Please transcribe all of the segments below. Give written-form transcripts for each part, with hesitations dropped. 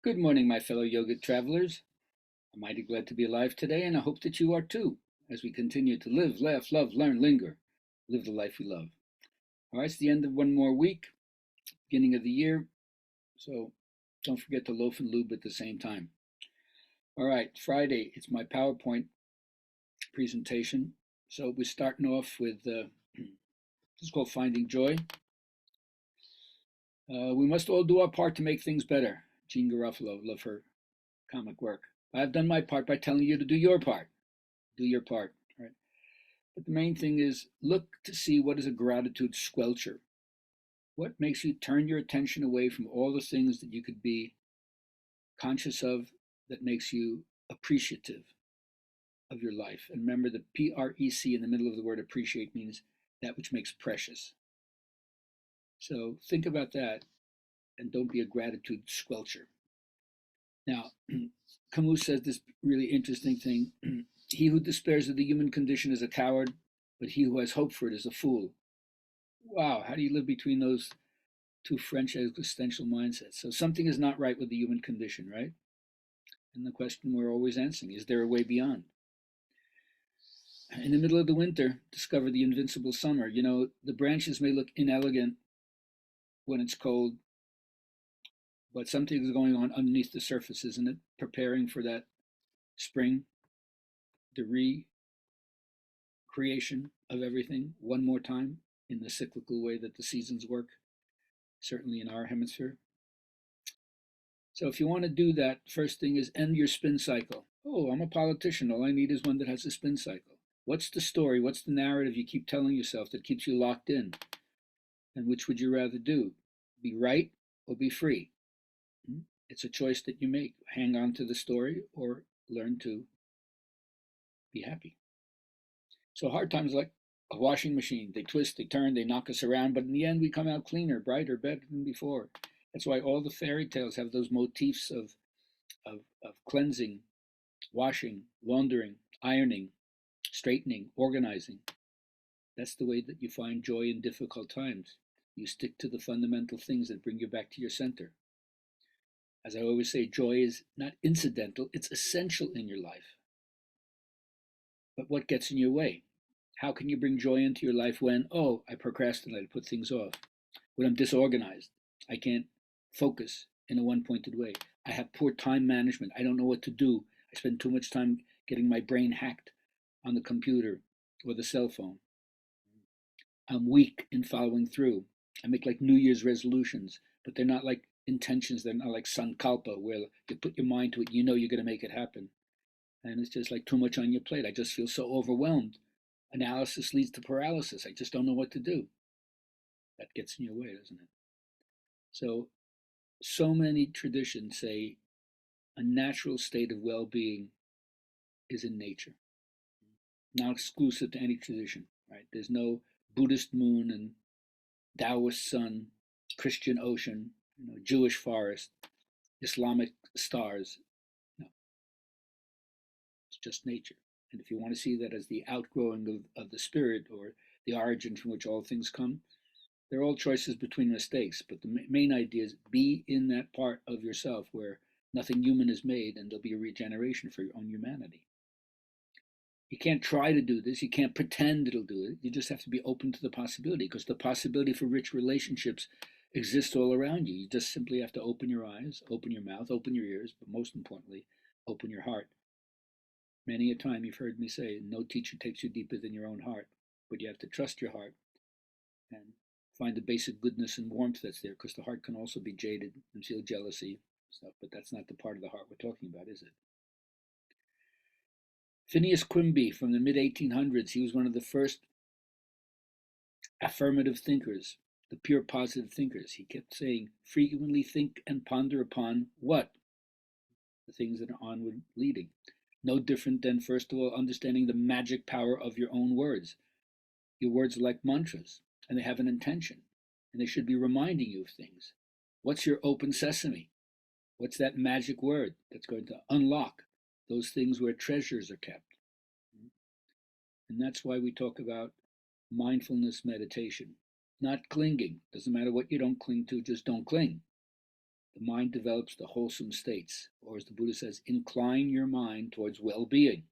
Good morning, my fellow yoga travelers. I'm mighty glad to be alive today, and I hope that you are too, as we continue to live, laugh, love, learn, linger, live the life we love. All right, it's the end of one more week, beginning of the year, so don't forget to loaf and lube at the same time. All right, Friday, it's my PowerPoint presentation. So we're starting off with this is called Finding Joy. We must all do our part to make things better. Jean Garofalo, love her comic work. I've done my part by telling you to do your part. Do your part. Right? But the main thing is look to see what is a gratitude squelcher. What makes you turn your attention away from all the things that you could be conscious of that makes you appreciative of your life? And remember, the PREC in the middle of the word appreciate means that which makes precious. So think about that and don't be a gratitude squelcher. Now, Camus says this really interesting thing. He who despairs of the human condition is a coward, but he who has hope for it is a fool. Wow, how do you live between those two French existential mindsets? So something is not right with the human condition, right? And the question we're always answering, is there a way beyond? In the middle of the winter, discover the invincible summer. You know, the branches may look inelegant when it's cold, but something is going on underneath the surface, isn't it? Preparing for that spring, the recreation of everything one more time in the cyclical way that the seasons work, certainly in our hemisphere. So if you want to do that, first thing is end your spin cycle. Oh, I'm a politician. All I need is one that has a spin cycle. What's the story? What's the narrative you keep telling yourself that keeps you locked in? And which would you rather do? Be right or be free? It's a choice that you make. Hang on to the story or learn to be happy. So hard times like a washing machine. They twist, they turn, they knock us around, but in the end we come out cleaner, brighter, better than before. That's why all the fairy tales have those motifs of cleansing, washing, laundering, ironing, straightening, organizing. That's the way that you find joy in difficult times. You stick to the fundamental things that bring you back to your center. As I always say, joy is not incidental, it's essential in your life. But what gets in your way? How can you bring joy into your life when, oh, I procrastinate, I put things off? When I'm disorganized, I can't focus in a one pointed way. I have poor time management. I don't know what to do. I spend too much time getting my brain hacked on the computer or the cell phone. I'm weak in following through. I make like New Year's resolutions, but they're not like intentions. They're not like sankalpa, where you put your mind to it, you know you're going to make it happen. And it's just like too much on your plate. I just feel so overwhelmed. Analysis leads to paralysis. I just don't know what to do. That gets in your way, doesn't it? So many traditions say a natural state of well being is in nature, not exclusive to any tradition, right? There's no Buddhist moon and Taoist sun, Christian ocean, Jewish forest, Islamic stars. No, it's just nature. And if you want to see that as the outgrowing of the spirit or the origin from which all things come, they're all choices between mistakes. But the main idea is be in that part of yourself where nothing human is made and there'll be a regeneration for your own humanity. You can't try to do this. You can't pretend it'll do it. You just have to be open to the possibility because the possibility for rich relationships exists all around you. You just simply have to open your eyes, open your mouth, open your ears, but most importantly, open your heart. Many a time you've heard me say, no teacher takes you deeper than your own heart, but you have to trust your heart and find the basic goodness and warmth that's there because the heart can also be jaded and feel jealousy stuff, but that's not the part of the heart we're talking about, is it? Phineas Quimby from the mid 1800s, he was one of the first affirmative thinkers, the pure positive thinkers. He kept saying, frequently think and ponder upon what? The things that are onward leading. No different than, first of all, understanding the magic power of your own words. Your words are like mantras, and they have an intention, and they should be reminding you of things. What's your open sesame? What's that magic word that's going to unlock those things where treasures are kept? And that's why we talk about mindfulness meditation, not clinging. Doesn't matter what you don't cling to, just don't cling. the mind develops the wholesome states, or as the Buddha says, incline your mind towards well-being.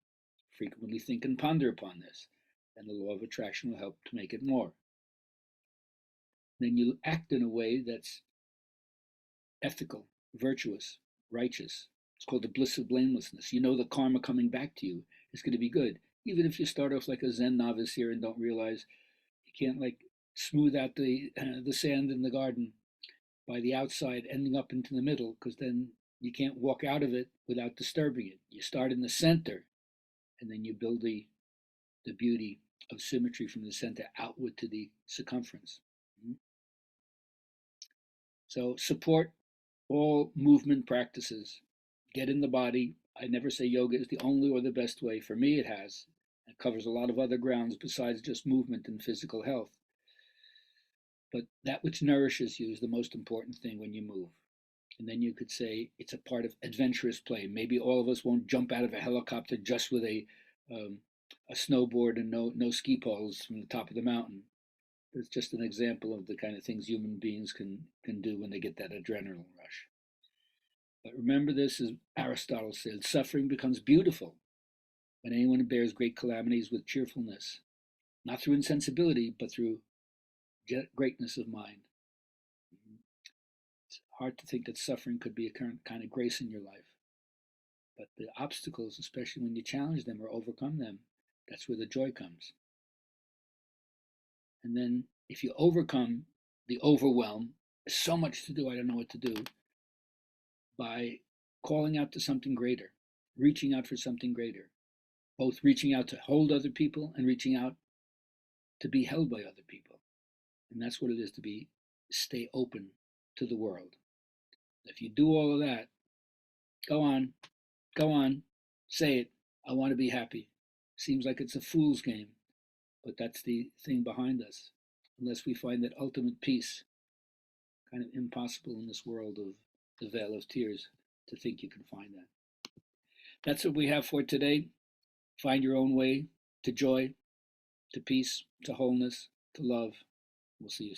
Frequently think and ponder upon this, and the law of attraction will help to make it more. Then you act in a way that's ethical, virtuous, righteous. It's called the bliss of blamelessness. You know the karma coming back to you is going to be good, even if you start off like a Zen novice here and don't realize you can't like smooth out the sand in the garden by the outside, ending up into the middle, because then you can't walk out of it without disturbing it. You start in the center, and then you build the beauty of symmetry from the center outward to the circumference. So support all movement practices. Get in the body. I never say yoga is the only or the best way. For me, it has. It covers a lot of other grounds besides just movement and physical health. But that which nourishes you is the most important thing when you move. And then you could say it's a part of adventurous play. Maybe all of us won't jump out of a helicopter just with a snowboard and no ski poles from the top of the mountain. It's just an example of the kind of things human beings can do when they get that adrenaline rush. But remember this, as Aristotle said, suffering becomes beautiful when anyone bears great calamities with cheerfulness, not through insensibility, but through greatness of mind. It's hard to think that suffering could be a kind of grace in your life. But the obstacles, especially when you challenge them or overcome them, that's where the joy comes. And then if you overcome the overwhelm, there's so much to do, I don't know what to do, by calling out to something greater, reaching out for something greater, both reaching out to hold other people and reaching out to be held by other people. And that's what it is to stay open to the world. If you do all of that, go on, say it. I want to be happy. Seems like it's a fool's game, but that's the thing behind us. Unless we find that ultimate peace, kind of impossible in this world of the veil of tears to think you can find that. That's what we have for today. Find your own way to joy, to peace, to wholeness, to love. We'll see you soon.